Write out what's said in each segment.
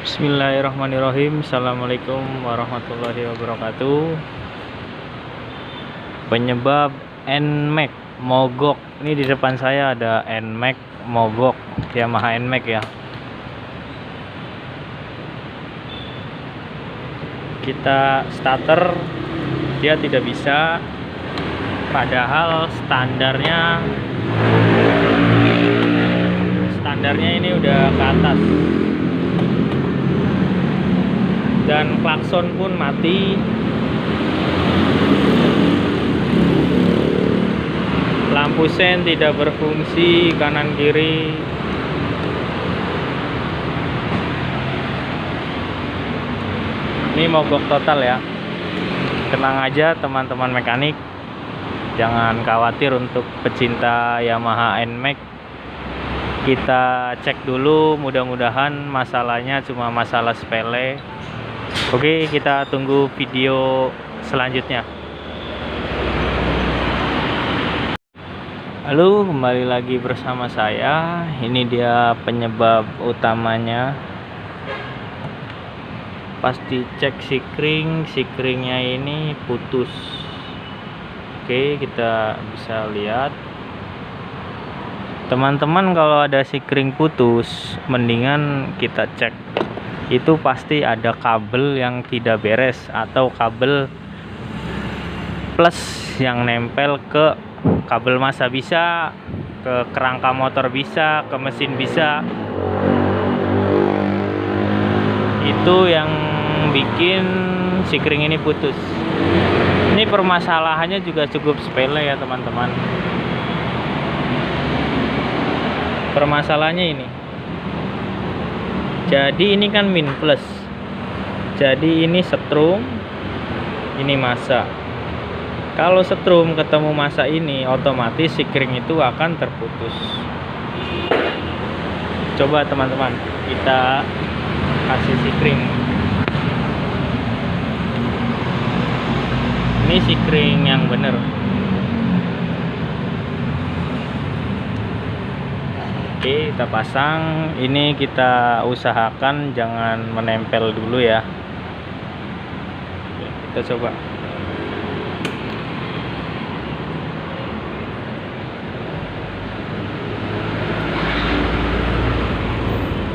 Bismillahirrahmanirrahim. Assalamualaikum warahmatullahi wabarakatuh. Penyebab NMAX mogok. Ini di depan saya ada NMAX mogok, Yamaha NMAX ya. Kita starter, dia tidak bisa, padahal standarnya ini udah ke atas. Dan klakson pun mati, lampu sen tidak berfungsi kanan kiri. Ini mogok total ya. Tenang aja teman-teman mekanik, jangan khawatir untuk pecinta Yamaha NMAX. Kita cek dulu, mudah-mudahan masalahnya cuma masalah sepele. Oke, kita tunggu video selanjutnya. Halo, kembali lagi bersama saya. Ini dia penyebab utamanya. Pasti cek sikringnya ini putus. Oke, kita bisa lihat. Teman-teman, kalau ada sikring putus, mendingan kita cek. Itu pasti ada kabel yang tidak beres atau kabel plus yang nempel ke kabel massa, bisa ke kerangka motor, bisa ke mesin, bisa. Itu yang bikin sikring ini putus. Ini permasalahannya juga cukup sepele ya teman-teman. Permasalahannya ini, jadi ini kan min plus, jadi ini setrum, ini massa. Kalau setrum ketemu massa ini, otomatis sikring itu akan terputus. Coba teman-teman, kita kasih sikring. Ini sikring yang bener. Oke, kita pasang. Ini kita usahakan jangan menempel dulu ya. Oke, kita coba.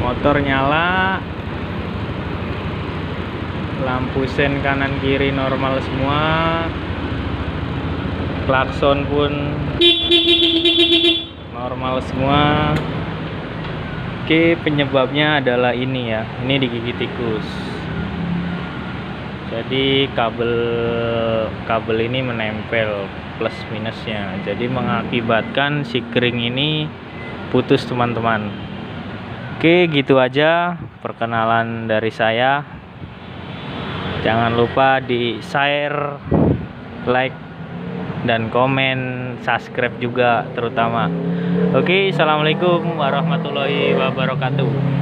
Motor nyala, lampu sen kanan kiri normal semua, klakson pun normal semua. Oke, penyebabnya adalah ini ya, ini digigit tikus. Jadi kabel ini menempel plus minusnya, jadi mengakibatkan sikring ini putus teman-teman. Oke, gitu aja perkenalan dari saya. Jangan lupa di share, like, dan komen, subscribe juga terutama. Oke, assalamualaikum warahmatullahi wabarakatuh.